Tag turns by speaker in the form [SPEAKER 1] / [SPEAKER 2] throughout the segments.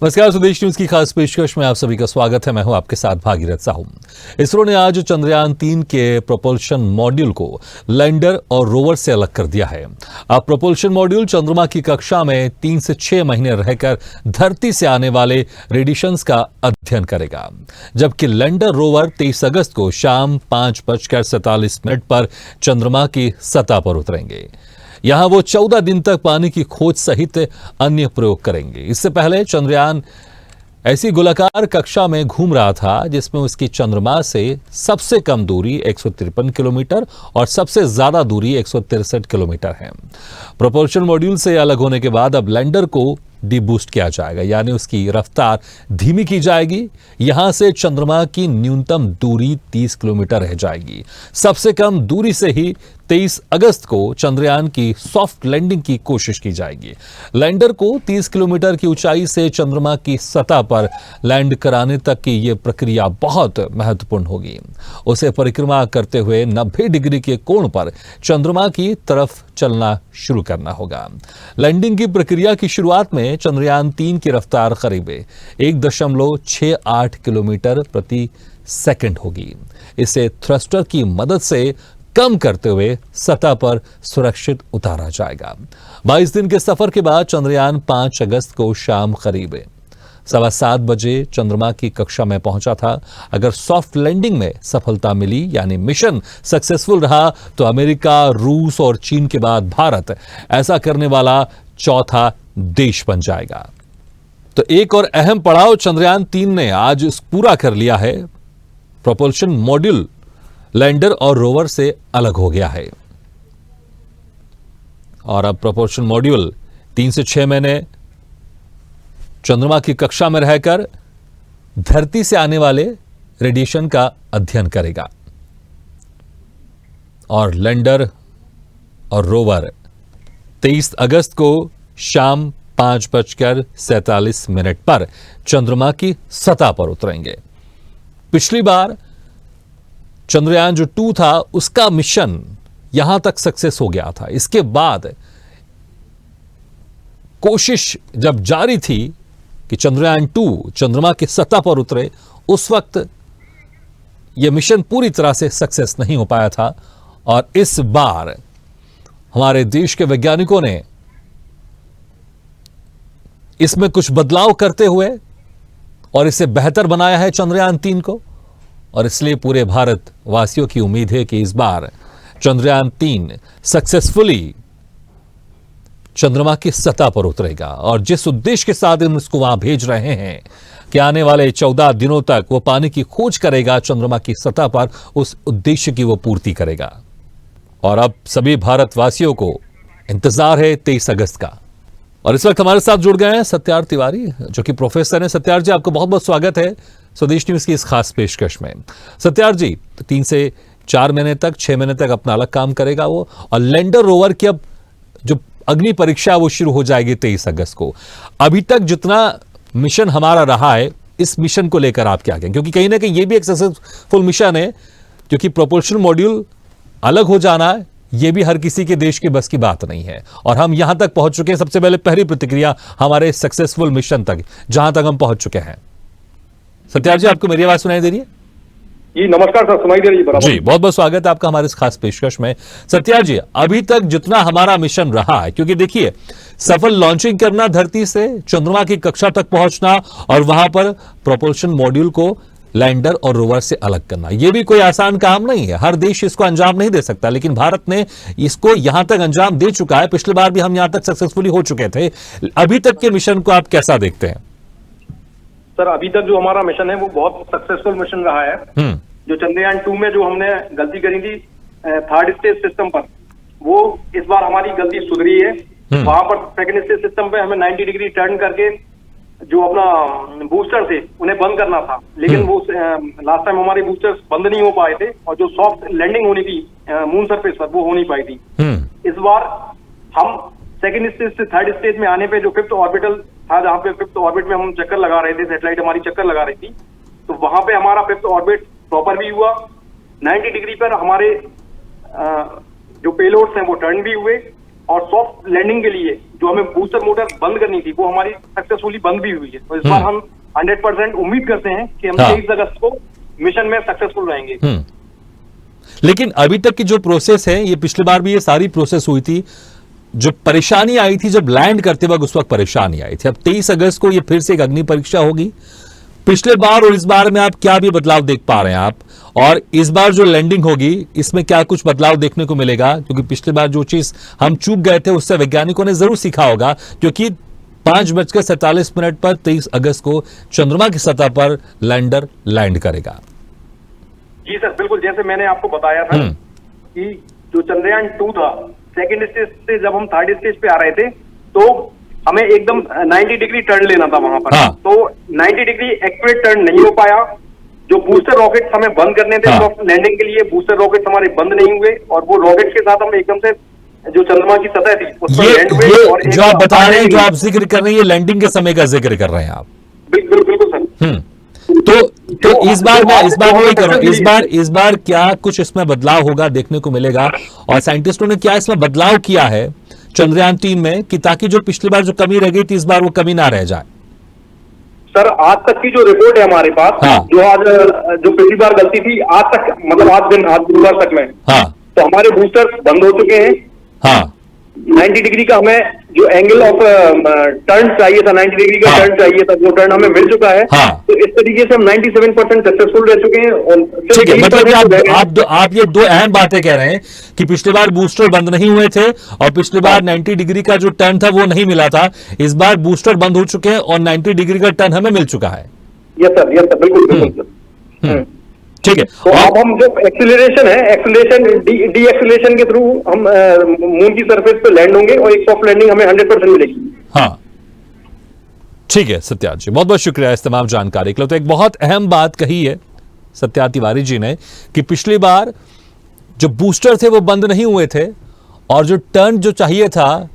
[SPEAKER 1] नमस्कार, स्वदेश न्यूज की खास पेशकश में आप सभी का स्वागत है। मैं हूं आपके साथ भागीरथ साहू। इसरो ने आज चंद्रयान-3 के प्रोपल्शन मॉड्यूल को लैंडर और रोवर से अलग कर दिया है। अब प्रोपल्शन मॉड्यूल चंद्रमा की कक्षा में 3 से 6 महीने रहकर धरती से आने वाले रेडिएशंस का अध्ययन करेगा, जबकि लैंडर रोवर 23 अगस्त को शाम 5:47 पर चंद्रमा की सतह पर उतरेंगे। यहां वो 14 दिन तक पानी की खोज सहित अन्य प्रयोग करेंगे। इससे पहले चंद्रयान ऐसी गोलाकार कक्षा में घूम रहा था जिसमें उसकी चंद्रमा से सबसे कम दूरी 153 किलोमीटर और सबसे ज्यादा दूरी 163 किलोमीटर है। प्रोपल्शन मॉड्यूल से अलग होने के बाद अब लैंडर को डीबूस्ट किया जाएगा, यानी उसकी रफ्तार धीमी की जाएगी। यहां से चंद्रमा की न्यूनतम दूरी 30 किलोमीटर रह जाएगी। सबसे कम दूरी से ही 23 अगस्त को चंद्रयान की सॉफ्ट लैंडिंग की कोशिश की जाएगी। लैंडर को 30 किलोमीटर की ऊंचाई से चंद्रमा की सतह पर लैंड कराने तक की यह प्रक्रिया बहुत महत्वपूर्ण होगी। उसे परिक्रमा करते हुए 90 डिग्री के कोण पर चंद्रमा की तरफ चलना शुरू करना होगा। लैंडिंग की प्रक्रिया की शुरुआत में चंद्रयान-3 की रफ्तार करीब 1.68 किलोमीटर प्रति सेकंड होगी। इसे थ्रस्टर की मदद से कम करते हुए सतह पर सुरक्षित उतारा जाएगा। 22 दिन के सफर के बाद चंद्रयान 5 अगस्त को शाम करीब 7:15 बजे चंद्रमा की कक्षा में पहुंचा था। अगर सॉफ्ट लैंडिंग में सफलता मिली, यानी मिशन सक्सेसफुल रहा, तो अमेरिका, रूस और चीन के बाद भारत ऐसा करने वाला चौथा देश बन जाएगा। तो एक और अहम पड़ाव चंद्रयान-3 ने आज पूरा कर लिया है। प्रोपल्शन मॉड्यूल लैंडर और रोवर से अलग हो गया है और अब प्रोपल्शन मॉड्यूल 3 से 6 महीने चंद्रमा की कक्षा में रहकर धरती से आने वाले रेडिएशन का अध्ययन करेगा और लैंडर और रोवर 23 अगस्त को शाम 5:47 पर चंद्रमा की सतह पर उतरेंगे। पिछली बार चंद्रयान जो 2 था, उसका मिशन यहां तक सक्सेस हो गया था। इसके बाद कोशिश जब जारी थी कि चंद्रयान 2 चंद्रमा की सतह पर उतरे, उस वक्त यह मिशन पूरी तरह से सक्सेस नहीं हो पाया था और इस बार हमारे देश के वैज्ञानिकों ने इसमें कुछ बदलाव करते हुए और इसे बेहतर बनाया है चंद्रयान-3 को। और इसलिए पूरे भारत वासियों की उम्मीद है कि इस बार चंद्रयान-3 सक्सेसफुली चंद्रमा की सतह पर उतरेगा और जिस उद्देश्य के साथ हम इसको वहां भेज रहे हैं कि आने वाले 14 दिनों तक वो पानी की खोज करेगा चंद्रमा की सतह पर, उस उद्देश्य की वो पूर्ति करेगा। और अब सभी भारतवासियों को इंतजार है 23 अगस्त का। और इस वक्त हमारे साथ जुड़ गए हैं सत्यार तिवारी, जो कि प्रोफेसर हैं। सत्यार जी, आपको बहुत बहुत स्वागत है स्वदेश न्यूज की इस खास पेशकश में। सत्यार जी, 3 से 4 महीने तक, 6 महीने तक अपना अलग काम करेगा वो, और लैंडर रोवर की अब जो अग्नि परीक्षा वो शुरू हो जाएगी 23 अगस्त को। अभी तक जितना मिशन हमारा रहा है, इस मिशन को लेकर आप क्या कहें? क्योंकि कहीं ना कहीं ये भी एक सक्सेसफुल मिशन है, क्योंकि प्रोपल्शन मॉड्यूल अलग हो जाना है ये भी हर किसी के देश के बस की बात नहीं है और हम यहां तक पहुंच चुके हैं। सबसे पहले पहली प्रतिक्रिया हमारे सक्सेसफुल मिशन तक, जहां तक हम पहुंच चुके हैं। सत्यार जी, आपको मेरी आवाज सुनाई दे रही है?
[SPEAKER 2] जी नमस्कार सर, सुनाई दे रही है बराबर।
[SPEAKER 1] जी, बहुत बहुत स्वागत है आपका हमारे इस खास पेशकश में। सत्यार जी, अभी तक जितना हमारा मिशन रहा है, क्योंकि देखिए सफल लॉन्चिंग करना धरती से, चंद्रमा की कक्षा तक पहुंचना और वहां पर प्रोपल्शन मॉड्यूल को लैंडर और रोवर से अलग करना, यह भी कोई आसान काम नहीं है। हर देश इसको अंजाम नहीं दे सकता, लेकिन भारत ने इसको यहां तक अंजाम दे चुका है। पिछली बार भी हम यहां तक सक्सेसफुली हो चुके थे। अभी तक के मिशन को आप कैसा देखते हैं?
[SPEAKER 2] सर, अभी तक जो हमारा मिशन है वो बहुत सक्सेसफुल मिशन रहा है। जो चंद्रयान 2 में जो हमने गलती करी थी थर्ड स्टेज सिस्टम पर, वो इस बार हमारी गलती सुधरी है। वहां पर सेकंड स्टेज सिस्टम पे हमें 90 डिग्री टर्न करके जो अपना बूस्टर थे उन्हें बंद करना था, लेकिन वो लास्ट टाइम हमारे बूस्टर्स बंद नहीं हो पाए थे और जो सॉफ्ट लैंडिंग होनी थी मून सरफेस पर वो हो नहीं पाई थी। इस बार हम सेकंड स्टेज से थर्ड स्टेज में आने पे जो 5th ऑर्बिटल था, जहाँ पे 5th ऑर्बिट में हम चक्कर लगा रहे थे, सैटेलाइट हमारी चक्कर लगा रही थी, तो वहां पे हमारा 5th ऑर्बिट प्रॉपर भी हुआ। 90 डिग्री पर हमारे जो पेलोड्स हैं वो टर्न भी हुए और सॉफ्ट लैंडिंग के लिए जो हमें बूस्टर मोटर बंद करनी थी वो हमारी सक्सेसफुली बंद भी हुई है। तो इस बार हम 100% उम्मीद करते हैं कि हम 23 अगस्त को मिशन में सक्सेसफुल रहेंगे।
[SPEAKER 1] लेकिन अभी तक की जो प्रोसेस है, ये पिछली बार भी ये सारी प्रोसेस हुई थी, जो परेशानी आई थी जब लैंड करते वक्त उस वक्त परेशानी आई थी। अब 23 अगस्त को ये फिर से एक अग्नि परीक्षा होगी। पिछले बार और इस बार में आप क्या भी बदलाव देख पा रहे हैं आप, और इस बार जो लैंडिंग होगी इसमें क्या कुछ बदलाव देखने को मिलेगा? क्योंकि पिछली बार जो चीज हम चूक गए थे उससे वैज्ञानिकों ने जरूर सीखा होगा, क्योंकि 5:47 पर 23 अगस्त को चंद्रमा की सतह पर लैंडर लैंड करेगा।
[SPEAKER 2] जी सर, बिल्कुल जैसे मैंने आपको बताया था कि जो चंद्रयान 2 था, सेकंड स्टेज से जब हम थर्ड स्टेज पे आ रहे थे तो हमें एकदम 90 डिग्री टर्न लेना था वहां पर। तो 90 डिग्री एक्यूरेट टर्न नहीं हो पाया। जो बूस्टर रॉकेट हमें बंद करने थे सॉफ्ट लैंडिंग के लिए, बूस्टर रॉकेट हमारे बंद नहीं हुए और वो रॉकेट के साथ हम एकदम से जो चंद्रमा की सतह थी उस पर लैंड हुए। और
[SPEAKER 1] जो आप बता रहे हैं, जो आप जिक्र कर रहे हैं, ये लैंडिंग के समय का जिक्र कर रहे हैं आप।
[SPEAKER 2] बिल्कुल बिल्कुल सर।
[SPEAKER 1] तो इस बार मैं वही कर रहा हूं, इस बार क्या कुछ इसमें बदलाव होगा देखने को मिलेगा, और साइंटिस्टों ने क्या इसमें बदलाव किया है चंद्रयान 3 में, कि ताकि जो पिछली बार जो कमी रह गई थी इस बार वो कमी ना रह जाए?
[SPEAKER 2] सर, आज तक की जो रिपोर्ट है हमारे पास, जो आज जो पिछली बार गलती थी, आज तक मतलब आज गुरुवार तक में, तो हमारे बूस्टर बंद हो चुके हैं। 90 डिग्री का हमें जो एंगल ऑफ टर्न चाहिए था, 90 डिग्री का टर्न चाहिए था, वो टर्न हमें मिल चुका है। तो इस तरीके से हम 97% सक्सेसफुल रह चुके हैं। और
[SPEAKER 1] ठीक है, मतलब आप ये दो अहम बातें कह रहे हैं कि पिछली बार बूस्टर बंद नहीं हुए थे और पिछली बार 90 डिग्री का जो टर्न था वो नहीं मिला था। इस बार बूस्टर बंद हो चुके हैं और 90 डिग्री का टर्न हमें मिल चुका है।
[SPEAKER 2] यस सर, बिल्कुल बिल्कुल।
[SPEAKER 1] ठीक है,
[SPEAKER 2] तो अब हम जो एक्सीलरेशन है, एक्सीलरेशन डी एक्सीलरेशन के थ्रू हम मून की सरफेस पे लैंड होंगे और एक सॉफ्ट लैंडिंग हमें 100% मिलेगी।
[SPEAKER 1] हाँ, ठीक है सत्या जी, बहुत बहुत शुक्रिया इस तमाम जानकारी के लिए। तो एक बहुत अहम बात कही है सत्या तिवारी जी ने कि पिछली बार जो बूस्टर थे वो बंद नहीं हुए थे और जो टर्न जो चाहिए था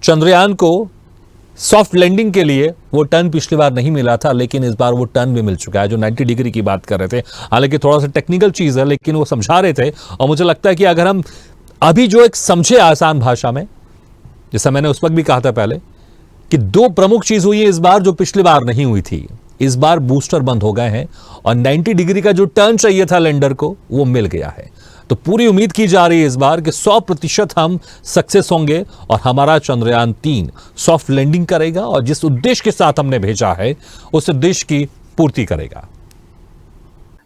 [SPEAKER 1] चंद्रयान को सॉफ्ट लैंडिंग के लिए वो टर्न पिछली बार नहीं मिला था, लेकिन इस बार वो टर्न भी मिल चुका है। जो 90 डिग्री की बात कर रहे थे, हालांकि थोड़ा सा टेक्निकल चीज है लेकिन वो समझा रहे थे, और मुझे लगता है कि अगर हम अभी जो एक समझे आसान भाषा में, जैसा मैंने उस वक्त भी कहा था पहले कि दो प्रमुख चीज हुई है इस बार जो पिछली बार नहीं हुई थी। इस बार बूस्टर बंद हो गए हैं और 90 डिग्री का जो टर्न चाहिए था लैंडर को वो मिल गया है। तो पूरी उम्मीद की जा रही है इस बार कि 100% हम सक्सेस होंगे और हमारा चंद्रयान 3 सॉफ्ट लैंडिंग करेगा और जिस उद्देश्य के साथ हमने भेजा है उस उद्देश्य की पूर्ति करेगा।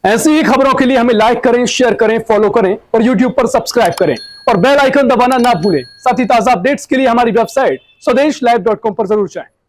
[SPEAKER 3] ऐसी ही खबरों के लिए हमें लाइक करें, शेयर करें, फॉलो करें और यूट्यूब पर सब्सक्राइब करें और बेल आइकन दबाना ना भूलें। साथ ही ताजा अपडेट्स के लिए हमारी वेबसाइट swdeshlive.com पर जरूर जाएं।